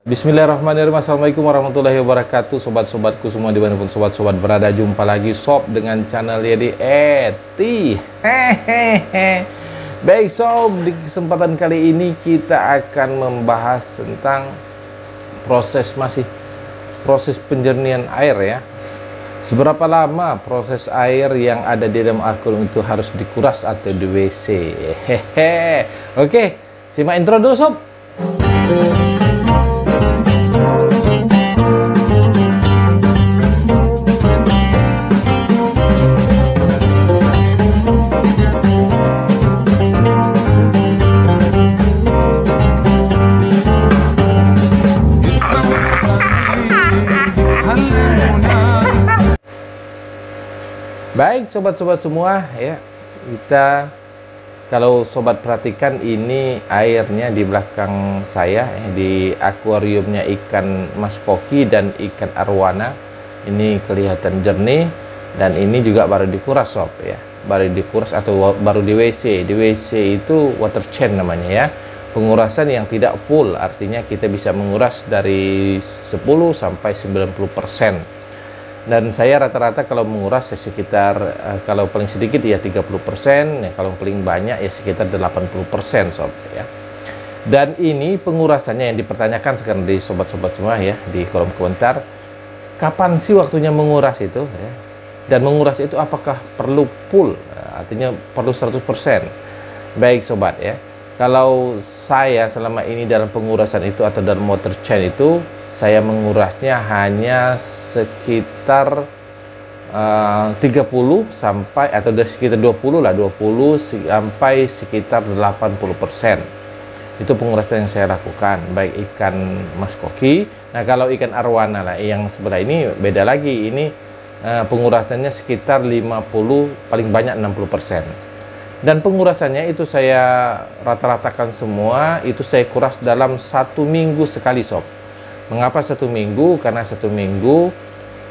Bismillahirrahmanirrahim. Assalamualaikum warahmatullahi wabarakatuh. Sobat-sobatku semua dimanapun sobat-sobat berada, jumpa lagi sob dengan channel Yedi Eti. Hehehe. Baik sob, di kesempatan kali ini kita akan membahas tentang proses penjernihan air ya. Seberapa lama proses air yang ada di dalam akuarium itu harus dikuras atau di WC? Hehehe. Oke, simak intro dulu sob. Baik sobat-sobat semua ya, kita kalau sobat perhatikan ini airnya di belakang saya ya, di akuariumnya ikan mas koki dan ikan arwana. Ini kelihatan jernih dan ini juga baru dikuras sob ya, baru dikuras atau baru di WC. Di WC itu water change namanya ya, pengurasan yang tidak full, artinya kita bisa menguras dari 10 sampai 90%. Dan saya rata-rata kalau menguras ya sekitar kalau paling sedikit ya 30%, ya kalau paling banyak ya sekitar 80% sob ya. Dan ini pengurasannya yang dipertanyakan sekarang di sobat-sobat semua ya di kolom komentar, kapan sih waktunya menguras itu ya? Dan menguras itu apakah perlu full, artinya perlu 100%? Baik sobat ya, kalau saya selama ini dalam pengurasan itu atau dalam water change itu, saya mengurasnya hanya sekitar 30 sampai atau sekitar 20 sampai sekitar 80%. Itu pengurasan yang saya lakukan baik ikan mas koki. Nah kalau ikan arwana lah yang sebelah ini beda lagi, ini pengurasannya sekitar 50 paling banyak 60%. Dan pengurasannya itu saya rata-ratakan semua itu saya kuras dalam 1 minggu sekali sob. Mengapa 1 minggu? Karena 1 minggu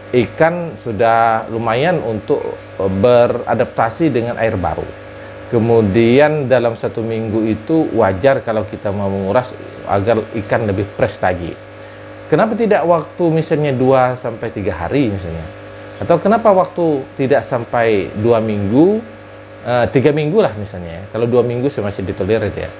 ikan sudah lumayan untuk beradaptasi dengan air baru. Kemudian dalam 1 minggu itu wajar kalau kita mau menguras agar ikan lebih fresh lagi. Kenapa tidak waktu misalnya 2 sampai 3 hari misalnya? Atau kenapa waktu tidak sampai 2 minggu, 3 minggu lah misalnya. Kalau 2 minggu saya masih ditolerir ya.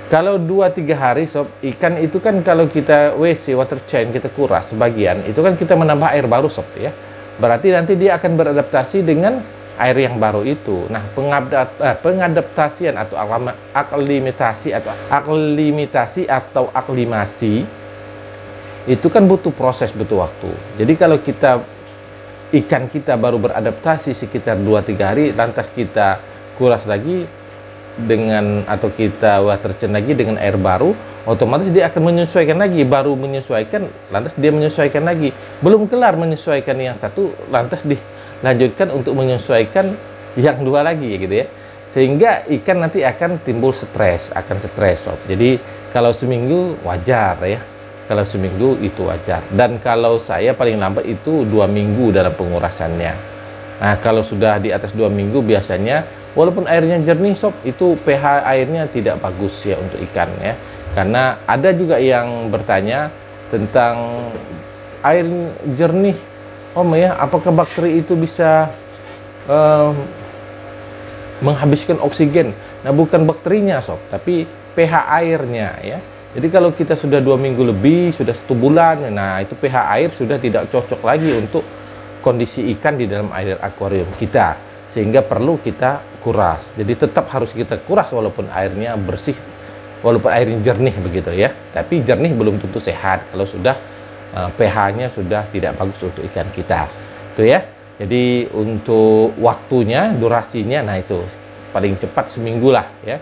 Kalau 2-3 hari sob, ikan itu kan kalau kita WC water change kita kuras sebagian, itu kan kita menambah air baru sob ya. Berarti nanti dia akan beradaptasi dengan air yang baru itu. Nah, pengadaptasian atau aklimatasi atau aklimasi itu kan butuh proses, butuh waktu. Jadi kalau ikan kita baru beradaptasi sekitar 2-3 hari, lantas kita kuras lagi dengan atau kita water change lagi dengan air baru, otomatis dia akan menyesuaikan lagi, baru menyesuaikan lantas dia menyesuaikan lagi, belum kelar menyesuaikan yang satu lantas dilanjutkan untuk menyesuaikan yang dua lagi gitu ya, sehingga ikan nanti akan timbul stres sob. Jadi kalau seminggu wajar ya, kalau seminggu itu wajar, dan kalau saya paling lambat itu 2 minggu dalam pengurasannya. Nah kalau sudah di atas 2 minggu biasanya walaupun airnya jernih sob, itu pH airnya tidak bagus ya untuk ikan ya. Karena ada juga yang bertanya tentang air jernih, Om ya, apakah bakteri itu bisa menghabiskan oksigen? Nah bukan bakterinya sob, tapi pH airnya ya. Jadi kalau kita sudah 2 minggu lebih, sudah 1 bulan, nah itu pH air sudah tidak cocok lagi untuk kondisi ikan di dalam air akuarium kita, sehingga perlu kita kuras. Jadi tetap harus kita kuras walaupun airnya bersih, walaupun airnya jernih begitu ya. Tapi jernih belum tentu sehat kalau sudah pH-nya sudah tidak bagus untuk ikan kita. Itu ya. Jadi untuk waktunya, durasinya, nah itu paling cepat seminggu lah ya.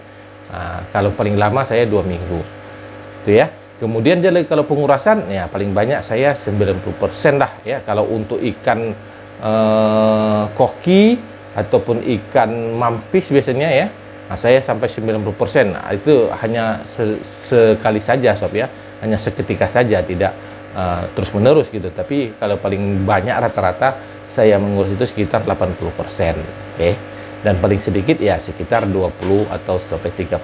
Nah, kalau paling lama saya 2 minggu. Itu ya. Kemudian jadi kalau pengurasan ya paling banyak saya 90% lah ya. Kalau untuk ikan koki ataupun ikan mampis biasanya ya, nah saya sampai 90%. Nah, itu hanya sekali saja sob ya, hanya seketika saja, tidak terus menerus gitu. Tapi kalau paling banyak rata-rata saya mengurus itu sekitar 80%, oke. Dan paling sedikit ya sekitar 20 atau sampai 30%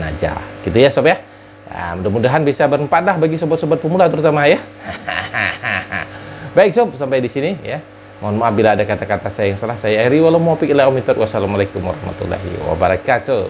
aja gitu ya sob ya. Nah, mudah-mudahan bisa bermanfaat bagi sobat-sobat pemula terutama ya. Baik sob, sampai di sini ya. Mohon maaf bila ada kata-kata saya yang salah. Saya akhiri, wassalamualaikum warahmatullahi wabarakatuh.